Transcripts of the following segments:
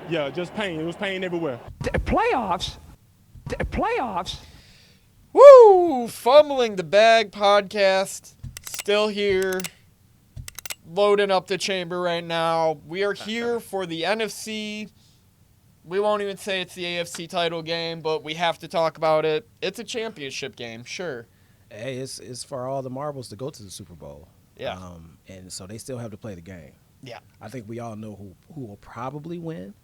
Yeah, just pain. It was pain everywhere. Playoffs? Playoffs? Woo! Fumbling the Bag podcast. Still here. Loading up the chamber right now. We are here for the NFC. We won't even say it's the AFC title game, but we have to talk about it. It's a championship game, sure. Hey, it's for all the marbles to go to the Super Bowl. Yeah. And so they still have to play the game. Yeah. I think we all know who will probably win.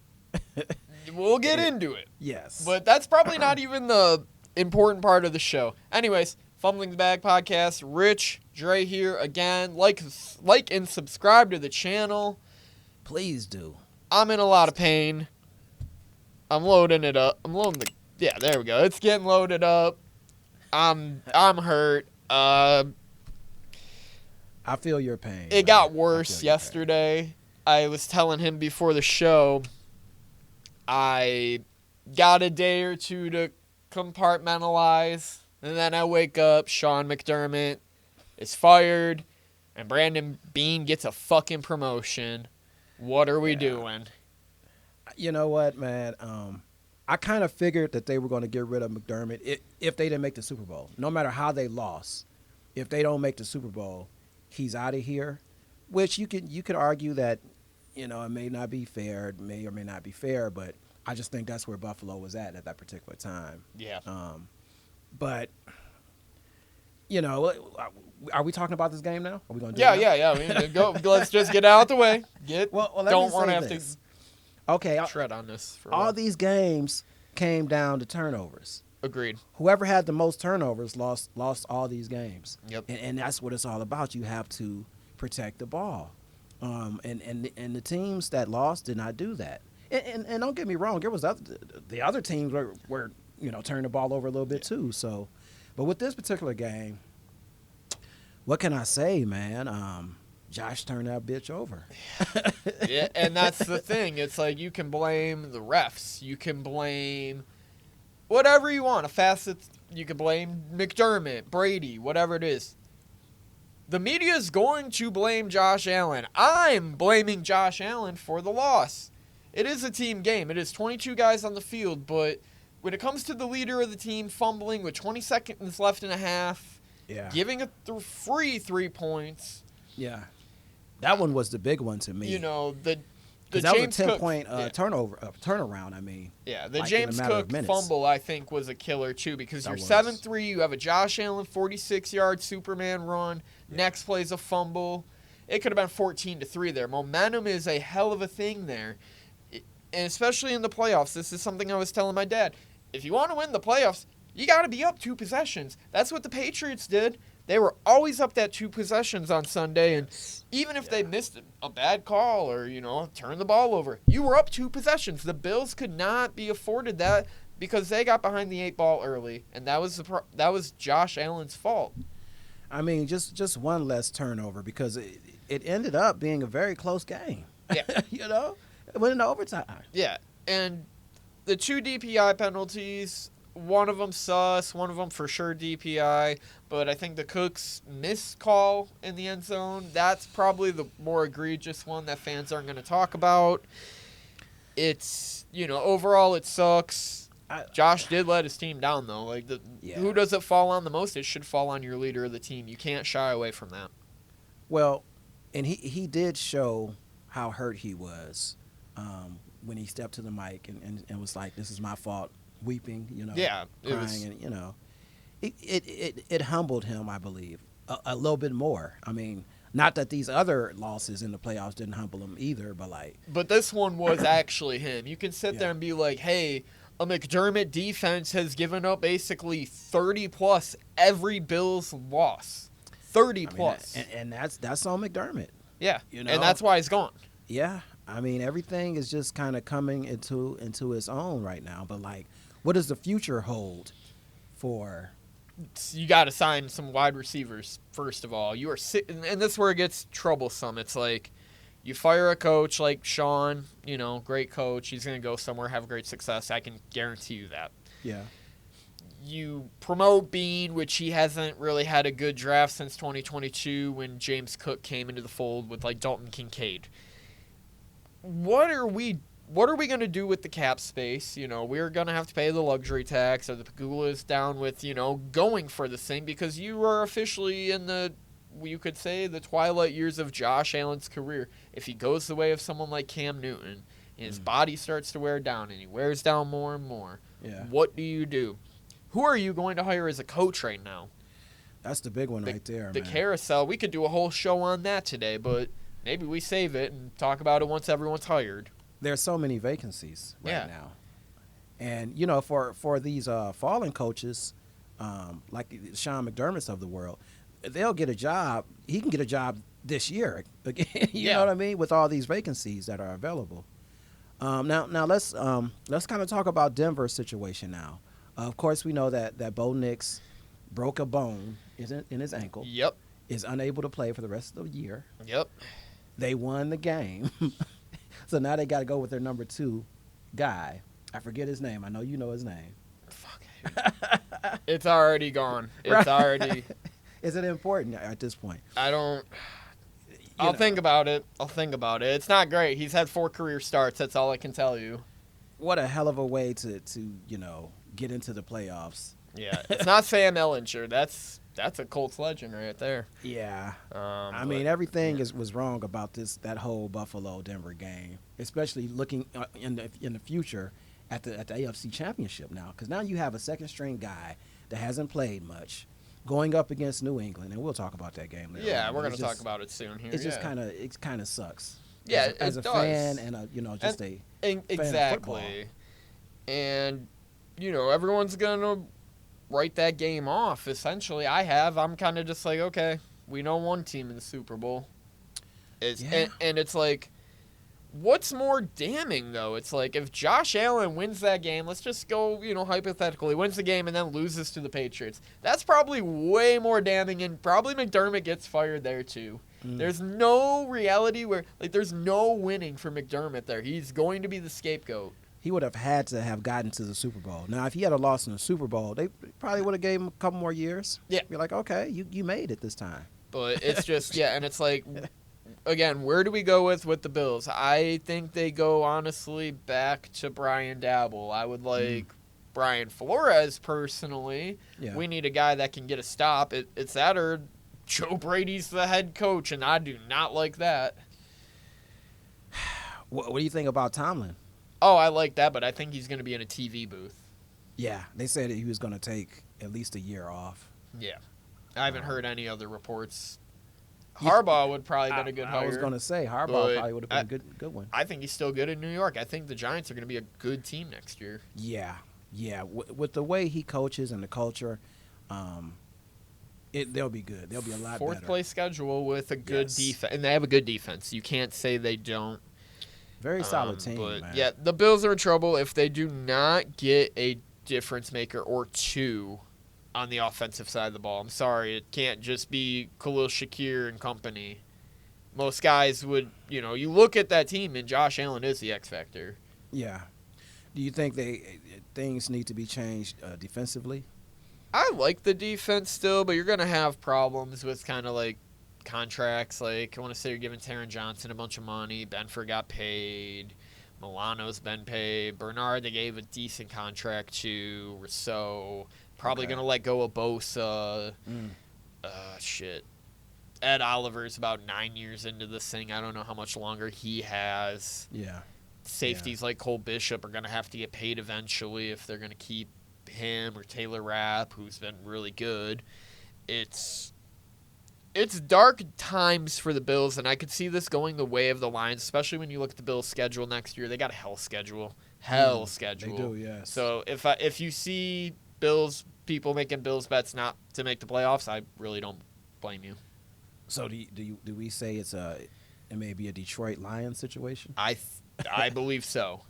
We'll get into it. Yes. But that's probably not even the important part of the show. Anyways, Fumbling the Bag podcast. Rich, Dre here again. Like and subscribe to the channel. Please do. I'm in a lot of pain. I'm loading it up. Yeah, there we go. It's getting loaded up. I'm hurt. I feel your pain. It got worse yesterday. I was telling him before the show, I got a day or two to compartmentalize, and then I wake up, Sean McDermott is fired, and Brandon Beane gets a fucking promotion. What are we doing? You know what, man? I kind of figured that they were going to get rid of McDermott if they didn't make the Super Bowl. No matter how they lost, if they don't make the Super Bowl, he's out of here. Which you could argue that, it may not be fair, it may or may not be fair, but I just think that's where Buffalo was at that particular time. Yeah. But, are we talking about this game now? Are we going to do it now? Yeah. Go. Let's just get out the way. Don't want to have to. Okay, shred on this. For all these games came down to turnovers. Agreed. Whoever had the most turnovers lost all these games. Yep. And that's what it's all about. You have to protect the ball. And the teams that lost did not do that. And don't get me wrong, there was the other teams were turning the ball over a little bit too. So, but with this particular game, what can I say, man? Josh turned that bitch over. Yeah, and that's the thing. It's like you can blame the refs. You can blame whatever you want. You can blame McDermott, Brady, whatever it is. The media is going to blame Josh Allen. I'm blaming Josh Allen for the loss. It is a team game. It is 22 guys on the field, but when it comes to the leader of the team fumbling with 20 seconds left in a half, giving a free 3 points. Yeah. That one was the big one to me. The that James was a 10 Cook point turnaround. I mean, the like James Cook fumble I think was a killer too because you're 7-3. You have a Josh Allen 46-yard Superman run. Yeah. Next play's a fumble. It could have been 14-3 there. Momentum is a hell of a thing there, and especially in the playoffs. This is something I was telling my dad. If you want to win the playoffs, you got to be up 2 possessions. That's what the Patriots did. They were always up that 2 possessions on Sunday, and even if they missed a bad call or, turned the ball over, you were up 2 possessions. The Bills could not be afforded that because they got behind the 8 ball early, and that was Josh Allen's fault. I mean, just one less turnover because it ended up being a very close game. Yeah. It went into overtime. Yeah, and the 2 DPI penalties, one of them sus, one of them for sure DPI, but I think the Cooks missed call in the end zone, that's probably the more egregious one that fans aren't going to talk about. It's, overall it sucks. Josh did let his team down, though. Who does it fall on the most? It should fall on your leader of the team. You can't shy away from that. Well, and he did show how hurt he was when he stepped to the mic and was like, "This is my fault," weeping, crying, and it humbled him, I believe, a little bit more. I mean, not that these other losses in the playoffs didn't humble him either, but this one was actually him. You can sit there and be like, "Hey, a McDermott defense has given up basically 30+ every Bills loss, 30+." And that's on McDermott. Yeah, and that's why he's gone. Yeah, I mean, everything is just kind of coming into its own right now. But, what does the future hold for? You got to sign some wide receivers, first of all. You are and this is where it gets troublesome. It's like you fire a coach like Sean, great coach. He's going to go somewhere, have great success. I can guarantee you that. Yeah. You promote Beane, which he hasn't really had a good draft since 2022 when James Cook came into the fold with, Dalton Kincaid. What are we what are we going to do with the cap space? We're going to have to pay the luxury tax. Are the Pagulas down with, going for this thing? Because you are officially in you could say, the twilight years of Josh Allen's career. If he goes the way of someone like Cam Newton, and his body starts to wear down, and he wears down more and more, what do you do? Who are you going to hire as a coach right now? That's the big one right there, The man. carousel, we could do a whole show on that today, but maybe we save it and talk about it once everyone's hired. There's so many vacancies right now. And, for these fallen coaches, like Sean McDermott's of the world, they'll get a job. He can get a job this year. Again, you know what I mean? With all these vacancies that are available. Now let's kind of talk about Denver's situation now. Of course, we know that Bo Nix broke a bone in his ankle. Yep. Is unable to play for the rest of the year. Yep. They won the game. So now they got to go with their number 2 guy. I forget his name. I know you know his name. Fuck. It's already gone. It's already. Is it important at this point? I'll think about it. It's not great. He's had 4 career starts. That's all I can tell you. What a hell of a way to get into the playoffs. Yeah, it's not Sam Ellinger. That's a Colts legend right there. Yeah. I mean, everything was wrong about that whole Buffalo-Denver game, especially looking in the future at the AFC Championship now, because now you have a second-string guy that hasn't played much going up against New England, and we'll talk about that game later. Yeah, we're going to talk about it soon here. It just kind of sucks. Yeah, as a fan and exactly. And everyone's going to write that game off, essentially. I'm kind of just like, okay, we know one team in the Super Bowl. And it's like, what's more damning, though? It's like, if Josh Allen wins that game, let's just go, hypothetically, wins the game and then loses to the Patriots. That's probably way more damning, and probably McDermott gets fired there, too. There's no reality where, there's no winning for McDermott there. He's going to be the scapegoat. He would have had to have gotten to the Super Bowl. Now, if he had a loss in the Super Bowl, they probably would have gave him a couple more years. Yeah. Be like, okay, you made it this time. But it's just, and it's like, again, where do we go with the Bills? I think they go, honestly, back to Brian Daboll. I would like Brian Flores, personally. Yeah. We need a guy that can get a stop. It's that or Joe Brady's the head coach, and I do not like that. What do you think about Tomlin? Oh, I like that, but I think he's going to be in a TV booth. Yeah, they said that he was going to take at least a year off. Yeah. I haven't heard any other reports. Harbaugh would probably been a good hire. I was going to say Harbaugh probably would have been a good one. I think he's still good in New York. I think the Giants are going to be a good team next year. Yeah. With the way he coaches and the culture, they'll be good. They'll be a lot better. 4th place schedule with a good defense. And they have a good defense. You can't say they don't. Very solid team, but man. Yeah, the Bills are in trouble if they do not get a difference maker or 2 on the offensive side of the ball. I'm sorry, it can't just be Khalil Shakir and company. Most guys would, you look at that team and Josh Allen is the X factor. Yeah. Do you think things need to be changed defensively? I like the defense still, but you're going to have problems with kind of like contracts. Like, I want to say you're giving Taron Johnson a bunch of money. Benford got paid. Milano's been paid. Bernard, they gave a decent contract to. Rousseau. Probably going to let go of Bosa. Ed Oliver's about 9 years into this thing. I don't know how much longer he has. Yeah. Safeties like Cole Bishop are going to have to get paid eventually if they're going to keep him or Taylor Rapp, who's been really good. It's dark times for the Bills, and I could see this going the way of the Lions, especially when you look at the Bills' schedule next year. They got a hell schedule. Schedule. They do, yes. So if you see people making Bills bets not to make the playoffs, I really don't blame you. So do we say it may be a Detroit Lions situation? I believe so.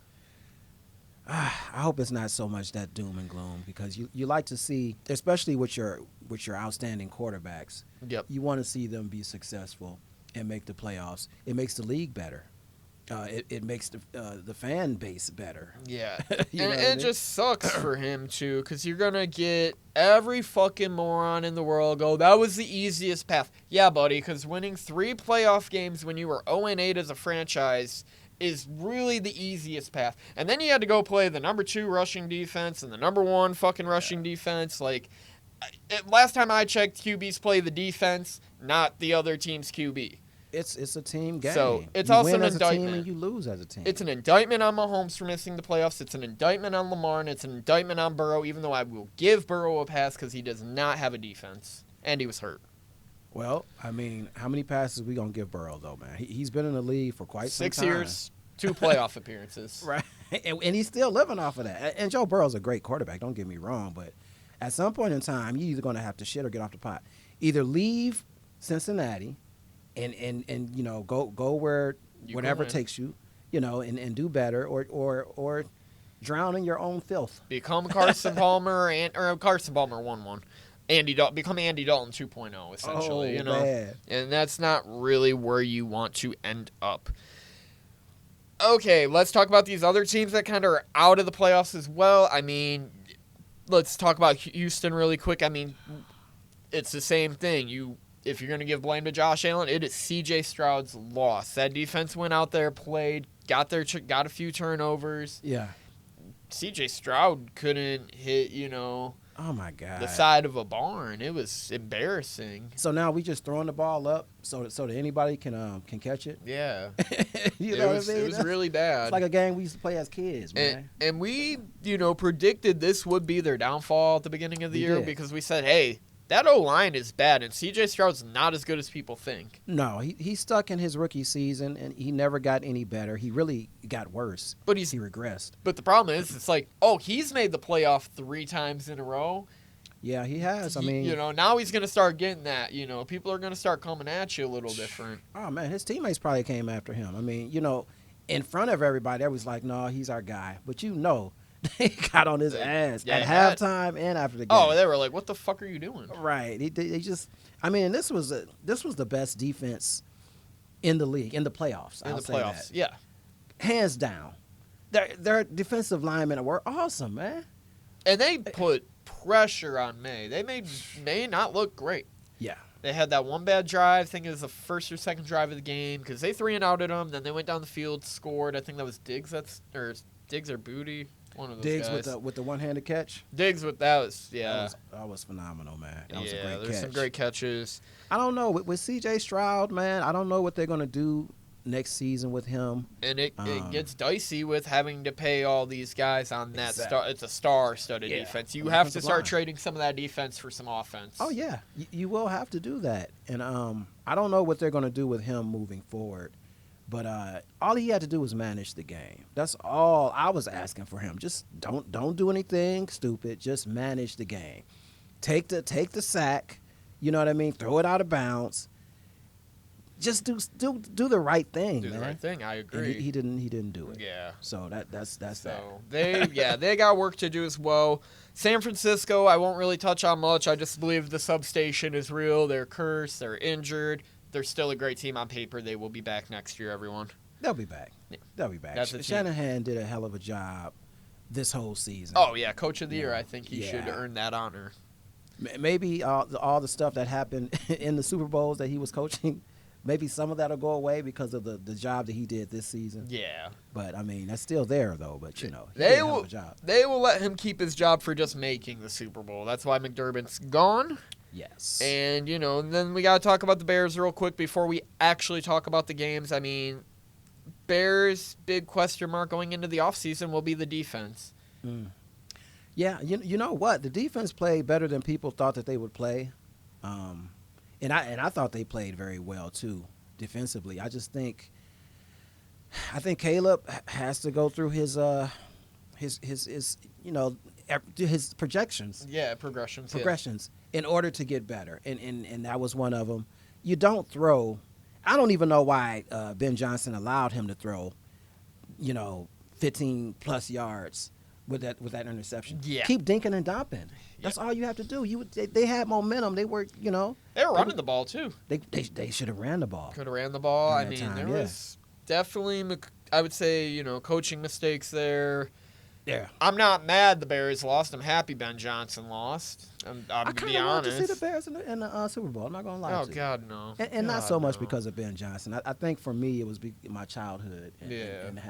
I hope it's not so much that doom and gloom, because you like to see, especially with your outstanding quarterbacks. Yep. You want to see them be successful and make the playoffs. It makes the league better. It makes the fan base better. Yeah. It just sucks for him, too, because you're going to get every fucking moron in the world go, that was the easiest path. Yeah, buddy, because winning 3 playoff games when you were 0-8 as a franchise is really the easiest path. And then you had to go play the number 2 rushing defense and the number 1 fucking rushing defense. Like, last time I checked, QBs play the defense, not the other team's QB. It's a team game. So it's you also win an as indictment. A team and you lose as a team. It's an indictment on Mahomes for missing the playoffs. It's an indictment on Lamar, and it's an indictment on Burrow, even though I will give Burrow a pass because he does not have a defense. And he was hurt. Well, I mean, how many passes we going to give Burrow, though, man? He's been in the league for quite some time. 6 years, 2 playoff appearances. Right. And he's still living off of that. And Joe Burrow's a great quarterback, don't get me wrong. But at some point in time, you're either going to have to shit or get off the pot. Either leave Cincinnati and you know, go where whatever takes you, you know, and do better, or drown in your own filth. Become Carson Palmer, or Carson Palmer 1-1. Become Andy Dalton 2.0, essentially, you know. Man. And that's not really where you want to end up. Okay, let's talk about these other teams that kind of are out of the playoffs as well. I mean, let's talk about Houston really quick. I mean, it's the same thing. If you're going to give blame to Josh Allen, it is C.J. Stroud's loss. That defense went out there, played, got a few turnovers. Yeah. C.J. Stroud couldn't hit, you know, oh my God, the side of a barn. It was embarrassing. So now we just throwing the ball up so that anybody can catch it. Yeah. You know what I mean? It was really bad. It's like a game we used to play as kids, man. And we, you know, predicted this would be their downfall at the beginning of the year because we said, hey, that O-line is bad, and C.J. Stroud's not as good as people think. No, he's stuck in his rookie season, and he never got any better. He really got worse. But he regressed. But the problem is, it's like, oh, he's made the playoff 3 times in a row. Yeah, he has. I mean, you know, now he's going to start getting that. You know, people are going to start coming at you a little different. Oh, man, his teammates probably came after him. I mean, you know, in front of everybody, they was like, no, he's our guy. But you know, they got on his ass at halftime and after the game. Oh, they were like, what the fuck are you doing? Right. They just, I mean, this was the best defense in the league, in the playoffs. In the playoffs, yeah. Hands down. Their defensive linemen were awesome, man. And they put pressure on May. They made May not look great. Yeah. They had that one bad drive. I think it was the first or second drive of the game because they 3-and-outed them. Then they went down the field, scored. I think that was Diggs or Booty. One of those Diggs guys. with the one-handed catch. Diggs with that was phenomenal, man. That was a great catch. There's some great catches. I don't know with C.J. Stroud, man. I don't know what they're gonna do next season with him. And it gets dicey with having to pay all these guys on that star. It's a star-studded defense. You have to start trading some of that defense for some offense. Oh yeah, you will have to do that. And I don't know what they're gonna do with him moving forward. But all he had to do was manage the game. That's all I was asking for him. Just don't do anything stupid. Just manage the game. Take the sack. You know what I mean? Throw it out of bounds. Just do the right thing. Do man. the right thing. I agree. And he didn't do it. Yeah. So that's that. They got work to do as well. San Francisco, I won't really touch on much. I just believe the substation is real. They're cursed. They're injured. They're still a great team on paper. They will be back next year, everyone. They'll be back. Yeah. They'll be back. Shanahan did a hell of a job this whole season. Oh, yeah. Coach of the year. I think he should earn that honor. Maybe all the stuff that happened in the Super Bowls that he was coaching, maybe some of that will go away because of the job that he did this season. Yeah. But, I mean, that's still there, though. But, you know, they will let him keep his job for just making the Super Bowl. That's why McDermott's gone. Yes. And, you know, then we got to talk about the Bears real quick before we actually talk about the games. I mean, Bears' big question mark going into the offseason will be the defense. Mm. Yeah, you know what? The defense played better than people thought that they would play. And I thought they played very well, too, defensively. I think Caleb has to go through his projections. Yeah, progressions. In order to get better, and that was one of them. You don't throw. I don't even know why Ben Johnson allowed him to throw, 15+ yards with that interception. Yeah. Keep dinking and dumping. That's all you have to do. They had momentum. They were, They were running the ball too. They should have ran the ball. Could have ran the ball. I mean, there was definitely, I would say, coaching mistakes there. Yeah. I'm not mad the Bears lost. I'm happy Ben Johnson lost. I'm to be honest. I kind of want to see the Bears in the Super Bowl. I'm not going to lie to you. Oh, God, no. And not so much because of Ben Johnson. I think for me, it was my childhood and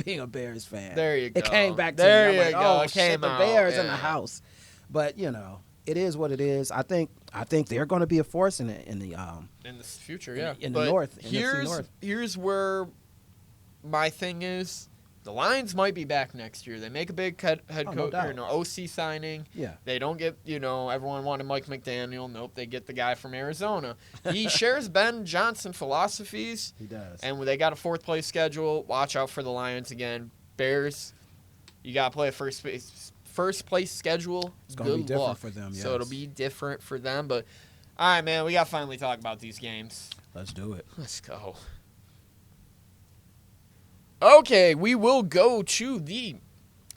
being a Bears fan. There you go. It came back to there me. I'm you like, go. oh, it shit, came the out. Bears in the house. But, it is what it is. I think they're going to be a force in the future, yeah. In the North. Here's where my thing is. The Lions might be back next year. They make a big head coach, OC signing. Yeah. They don't get, everyone wanted Mike McDaniel. Nope, they get the guy from Arizona. He shares Ben Johnson philosophies. He does. And they got a fourth-place schedule. Watch out for the Lions again. Bears, you got to play a first-place schedule. It's going to be different for them, yes. So it'll be different for them. But, all right, man, we got to finally talk about these games. Let's do it. Let's go. Okay, we will go to the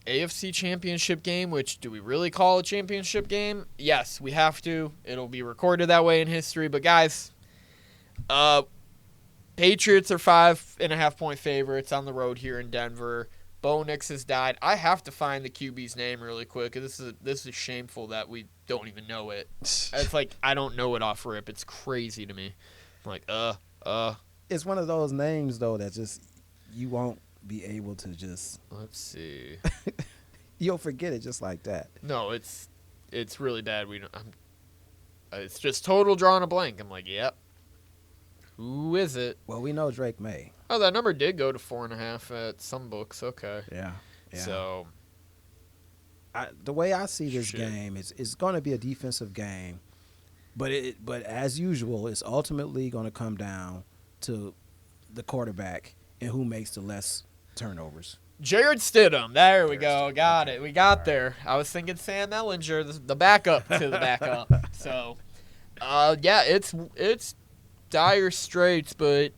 AFC Championship game, which do we really call a championship game? Yes, we have to. It'll be recorded that way in history. But, guys, Patriots are 5.5-point favorites on the road here in Denver. Bo Nix has died. I have to find the QB's name really quick. This is shameful that we don't even know it. It's like I don't know it off rip. It's crazy to me. I'm like, It's one of those names, though, that just – you won't be able to just. Let's see. You'll forget it just like that. No, it's really bad. It's just total drawing a blank. I'm like, yep. Who is it? Well, we know Drake May. Oh, that number did go to 4.5 at some books. Okay. Yeah. So. The way I see this game is it's going to be a defensive game, but as usual, it's ultimately going to come down to the quarterback and who makes the less turnovers. Jared Stidham. There we go. Got it. We got there. I was thinking Sam Ellinger, the backup to the backup. So, yeah, it's dire straits, but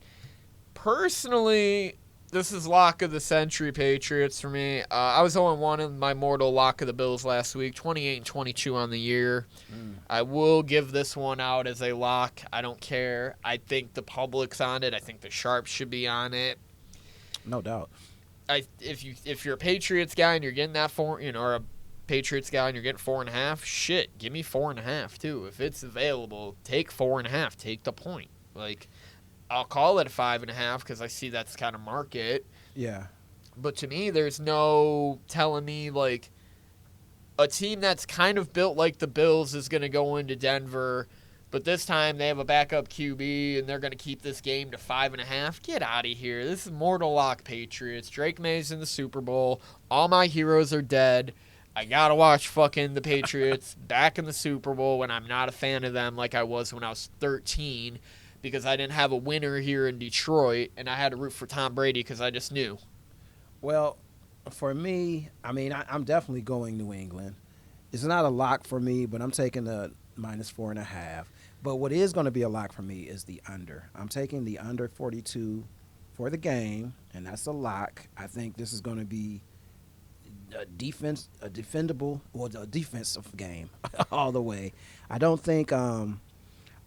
personally, this is lock of the century Patriots for me. I was 0-1 in my mortal lock of the Bills last week, 28-22 on the year. I will give this one out as a lock. I don't care. I think the public's on it. I think the sharps should be on it. No doubt. If you're a Patriots guy and you're getting that or a Patriots guy and you're getting 4.5, shit, give me 4.5 too. If it's available, take 4.5. Take the point. Like, I'll call it a 5.5 because I see that's kind of market. Yeah. But to me, there's no telling me like a team that's kind of built like the Bills is going to go into Denver. But this time they have a backup QB, and they're going to keep this game to 5.5. Get out of here. This is mortal lock Patriots. Drake May's in the Super Bowl. All my heroes are dead. I got to watch fucking the Patriots back in the Super Bowl when I'm not a fan of them like I was when I was 13 because I didn't have a winner here in Detroit, and I had to root for Tom Brady because I just knew. Well, for me, I mean, I'm definitely going New England. It's not a lock for me, but I'm taking the -4.5. But what is going to be a lock for me is the under. I'm taking the under 42 for the game, and that's a lock. I think this is going to be a defensive game all the way. I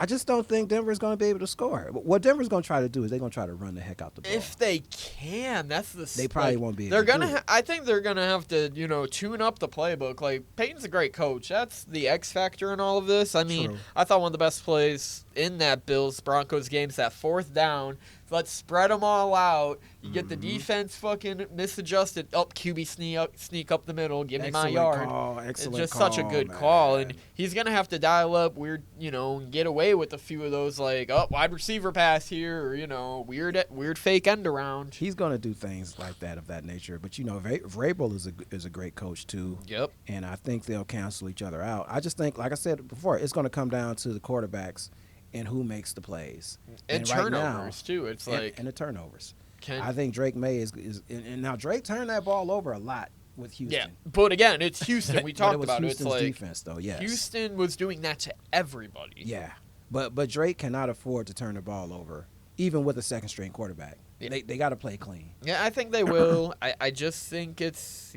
just don't think Denver's going to be able to score. What Denver's going to try to do is they're going to try to run the heck out the ball. If they can, that's the. They probably won't be. They're gonna. I think they're gonna have to, tune up the playbook. Like Peyton's a great coach. That's the X factor in all of this. I mean, True. I thought one of the best plays in that Bills-Broncos game is that 4th down. Let's spread them all out. You get the defense fucking misadjusted. QB sneak up the middle. Give me my yard. Excellent it's just call, such a good man. call, and he's gonna have to dial up weird, get away with a few of those like wide receiver pass here, or weird fake end around. He's gonna do things like that of that nature. But Vrabel is a great coach too. Yep. And I think they'll cancel each other out. I just think, like I said before, it's gonna come down to the quarterbacks and who makes the plays. And turnovers, too. It's and the turnovers. I think Drake May is and now Drake turned that ball over a lot with Houston. Yeah, but again, it's Houston. We talked about Houston's it. It's like defense, though, yes. Houston was doing that to everybody. Yeah, but Drake cannot afford to turn the ball over, even with a second-string quarterback. Yeah. They got to play clean. Yeah, I think they will. I just think it's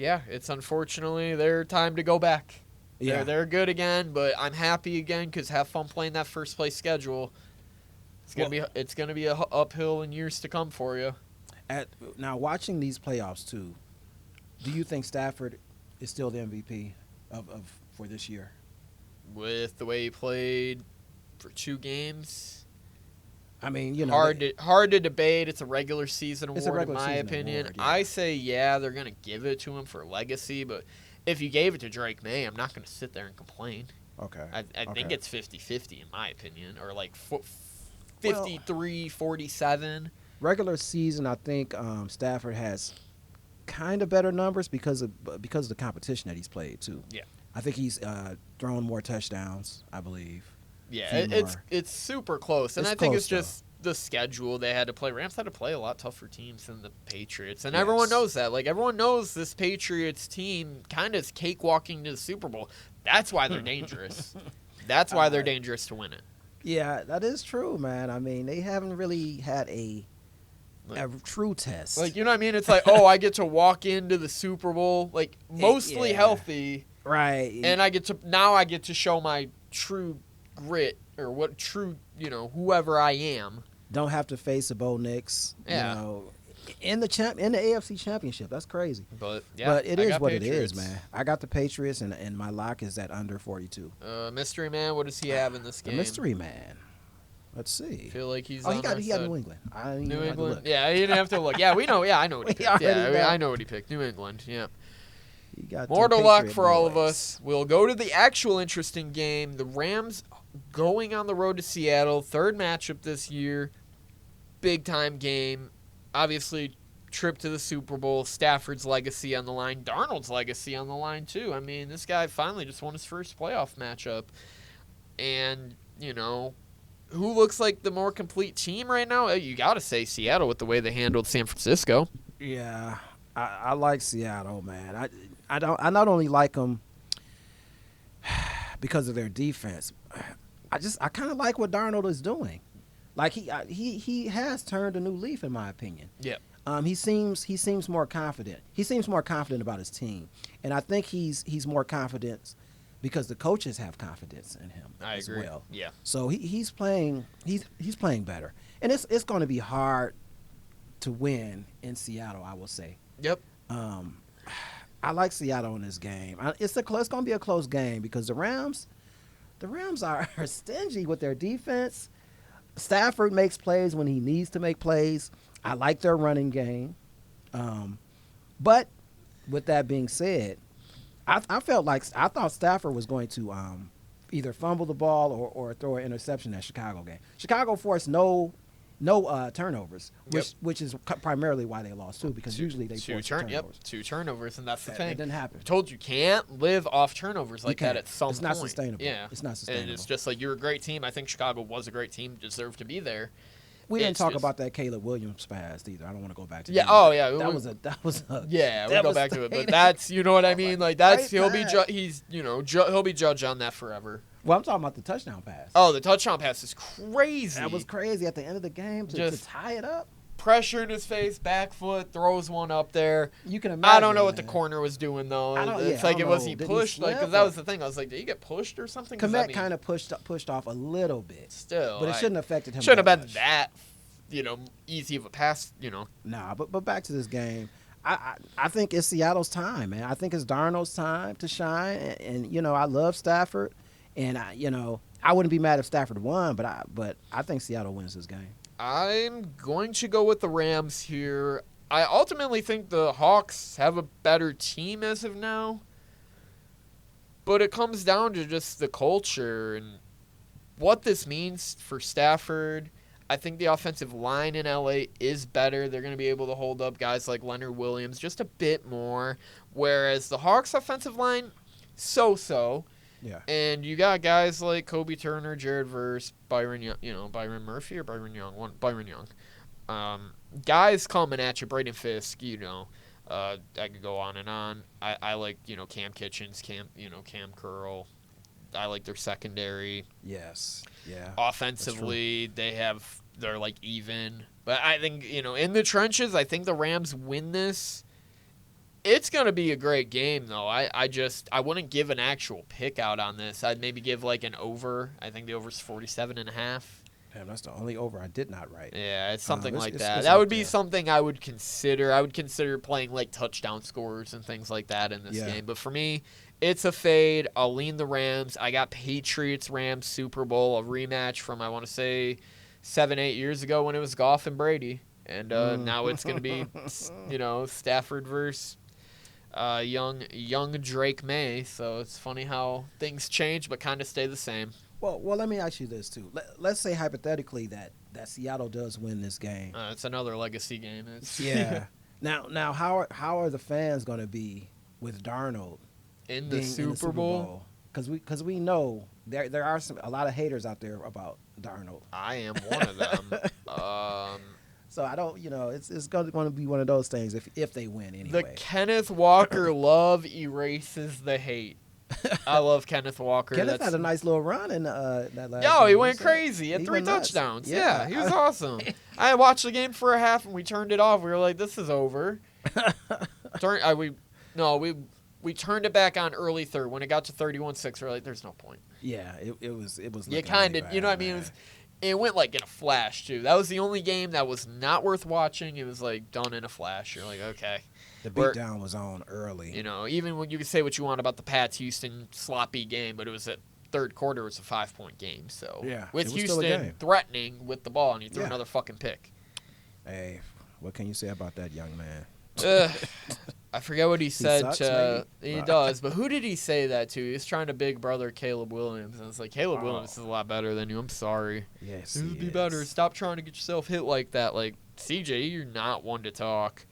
unfortunately their time to go back. Yeah, they're good again, but I'm happy again because have fun playing that first place schedule. It's gonna be a uphill in years to come for you. Now watching these playoffs too, do you think Stafford is still the MVP of for this year. With the way he played for 2 games. I mean, you know, hard to debate. It's a regular season award, in my season opinion. award, yeah. I say, yeah, they're going to give it to him for legacy, but if you gave it to Drake May, I'm not going to sit there and complain. Okay. I think it's 50-50, in my opinion, or like 53-47. Regular season, I think Stafford has kind of better numbers because of the competition that he's played too. Yeah. I think he's thrown more touchdowns, I believe. Yeah, it's super close, and I think it's just the schedule they had to play. Rams had to play a lot tougher teams than the Patriots, and everyone knows that. Like, everyone knows this Patriots team kind of is cakewalking to the Super Bowl. That's why they're dangerous. That's why they're dangerous to win it. Yeah, that is true, man. I mean, they haven't really had a true test. Like, you know what I mean? It's like, oh, I get to walk into the Super Bowl, like, mostly healthy. Right. And I get to show my true grit, or what true, whoever I am. Don't have to face the Bo Nix, in the AFC Championship. That's crazy. But it is what Patriots. It is, man. I got the Patriots, and my lock is at under 42. Mystery Man, what does he have in this game? The Mystery Man. Let's see. I feel like he's. He got New England. New England. Yeah, you didn't have to look. Yeah, we know. Yeah, I know what he picked. I know what he picked. New England. Yeah. More to luck for all of us. We'll go to the actual interesting game. The Rams going on the road to Seattle. 3rd matchup this year. Big time game. Obviously, trip to the Super Bowl. Stafford's legacy on the line. Darnold's legacy on the line, too. I mean, this guy finally just won his first playoff matchup. And, who looks like the more complete team right now? You got to say Seattle with the way they handled San Francisco. Yeah, I like Seattle, man. I not only like them because of their defense. I kind of like what Darnold is doing. Like he has turned a new leaf, in my opinion. Yeah. He seems more confident. He seems more confident about his team, and I think he's more confident because the coaches have confidence in him as agree. well. Yeah. So he's playing better, and it's going to be hard to win in Seattle, I will say. Yep. I like Seattle in this game. It's going to be a close game because the Rams are stingy with their defense. Stafford makes plays when he needs to make plays. I like their running game. But with that being said, I thought Stafford was going to either fumble the ball or throw an interception that Chicago game. Chicago forced no turnovers, which is primarily why they lost too, because usually they force turnovers. Yep, 2 turnovers, and that's the thing. It didn't happen. I told you can't live off turnovers like that at some point. It's not sustainable. Yeah, it's not sustainable. And it's just like, you're a great team. I think Chicago was a great team, deserved to be there. We didn't talk about that Caleb Williams pass either. I don't want to go back to that. That was a yeah. We'll go back to it, but that's what I mean. Like, that's he'll be judged on that forever. Well, I'm talking about the touchdown pass. Oh, the touchdown pass is crazy. That was crazy at the end of the game to tie it up. Pressure in his face, back foot, throws one up there. You can imagine. I don't know what the corner was doing though. Was he pushed? Because that was the thing. I was like, did he get pushed or something? Komet kind of pushed off a little bit. Still, but it shouldn't have affected him. Shouldn't have been that, easy of a pass. Nah, but back to this game. I think it's Seattle's time, man. I think it's Darnold's time to shine, and I love Stafford, and I wouldn't be mad if Stafford won, but I think Seattle wins this game. I'm going to go with the Rams here. I ultimately think the Hawks have a better team as of now, but it comes down to just the culture and what this means for Stafford. I think the offensive line in LA is better. They're going to be able to hold up guys like Leonard Williams just a bit more, whereas the Hawks' offensive line, so. Yeah. And you got guys like Kobe Turner, Jared Verse, Byron Murphy or Byron Young? Byron Young. Guys coming at you, Braden Fisk, I could go on and on. I like, Cam Kitchens, Cam Curl. I like their secondary. Yes. Yeah. Offensively, they're like even. But I think, in the trenches, I think the Rams win this. It's going to be a great game, though. I wouldn't give an actual pick out on this. I'd maybe give like an over. I think the over's 47.5. Damn, that's the only over I did not write. Yeah, it's something like that. It's That would be something I would consider. I would consider playing like touchdown scores and things like that in this game. But for me, it's a fade. I'll lean the Rams. I got Patriots-Rams Super Bowl, a rematch from, I want to say, 7-8 years ago when it was Goff and Brady. And now it's going to be, Stafford versus young Drake May. So it's funny how things change but kind of stay the same. Well, let me ask you this, too. Let's say hypothetically that Seattle does win this game. It's another legacy game. Yeah. Now, how are the fans going to be with Darnold in the Super Bowl? Because we know there are a lot of haters out there about Darnold. I am one of them. So I don't, it's going to be one of those things if they win anyway. The Kenneth Walker love erases the hate. I love Kenneth Walker. Kenneth had a nice little run in that last game. He went so crazy. He had 3 touchdowns. Yeah, he was awesome. I watched the game for a half and we turned it off. We were like, this is over. We turned it back on early third. When it got to 31-6, we were like, there's no point. Yeah, it was. You kind of, you know what I mean? It went like in a flash, too. That was the only game that was not worth watching. It was like done in a flash. You're like, okay. The beatdown was on early. Even when you can say what you want about the Pats-Houston sloppy game, but it was at third quarter, it was a 5-point game. So with Houston threatening with the ball, and you threw another fucking pick. Hey, what can you say about that young man? I forget what he said. Sucks, he does, but who did he say that to? He was trying to big brother Caleb Williams, and it's like, Caleb Williams is a lot better than you. I'm sorry. Yes, he would be better. Stop trying to get yourself hit like that. Like, CJ, you're not one to talk.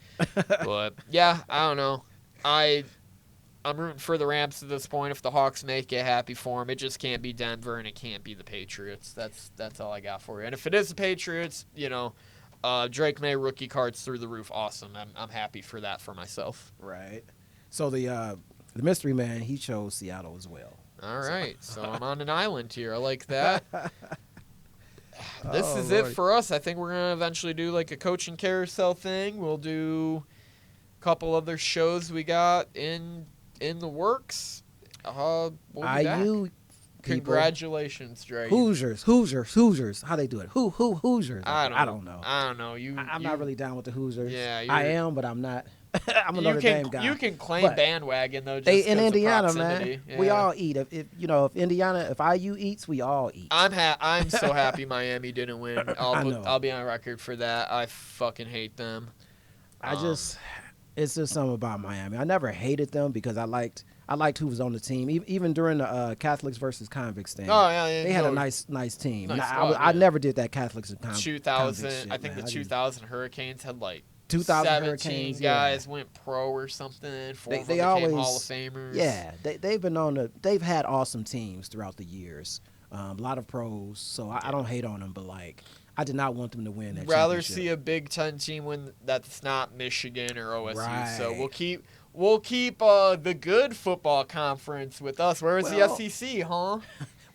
But yeah, I don't know. I'm rooting for the Rams at this point. If the Hawks make it, happy for them. It just can't be Denver, and it can't be the Patriots. That's all I got for you. And if it is the Patriots, Drake May rookie cards through the roof. Awesome. I'm happy for that for myself. Right. So the mystery man, he chose Seattle as well. All right. So I'm on an island here. I like that. This is it for us. I think we're going to eventually do like a coaching carousel thing. We'll do a couple other shows we got in the works. We'll be back. Congratulations, Drake. Hoosiers. How they do it? Hoosiers? I don't know. I'm not really down with the Hoosiers. Yeah, I am, but I'm not. I'm a Notre Dame guy. You can claim bandwagon though. Just in Indiana, man, yeah. we all eat. If IU eats, we all eat. I'm so happy Miami didn't win. I'll be on record for that. I fucking hate them. It's just something about Miami. I never hated them because I liked who was on the team, even during the Catholics versus Convicts thing. Oh yeah, they had a nice team. Nice I never did that Catholics and Convicts. 2000, shit, I think man. the 2000 Hurricanes had like 2000 17 Hurricanes, guys went pro or something. 4 of them became always Hall of Famers. Yeah, they've had awesome teams throughout the years. A lot of pros, so I don't hate on them, but like I did not want them to win that Rather championship. see a Big Ten team win that's not Michigan or OSU. Right. So we'll keep the good football conference with us. Where is the SEC, huh?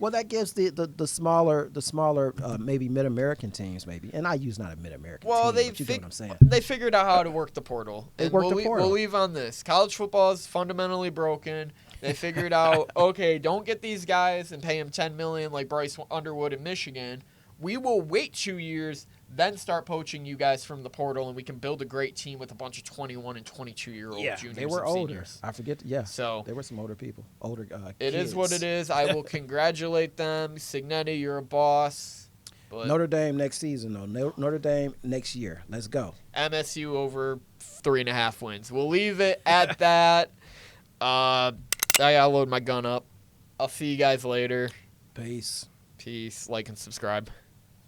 Well, that gives the smaller maybe mid-American teams maybe, and IU's not a mid-American team. But you get what I'm saying. They figured out how to work the portal. We'll leave on this. College football is fundamentally broken. They figured out, okay, don't get these guys and pay them $10 million like Bryce Underwood in Michigan. We will wait 2 years, then start poaching you guys from the portal, and we can build a great team with a bunch of 21 and 22-year-old juniors. They were and older. Seniors. I forget. Yeah. So there were some older people. It kids. is what it is. I will congratulate them. Signetti, you're a boss. But Notre Dame next season, though. Notre Dame next year. Let's go. MSU over 3.5 wins. We'll leave it at that. I gotta load my gun up. I'll see you guys later. Peace. Like and subscribe.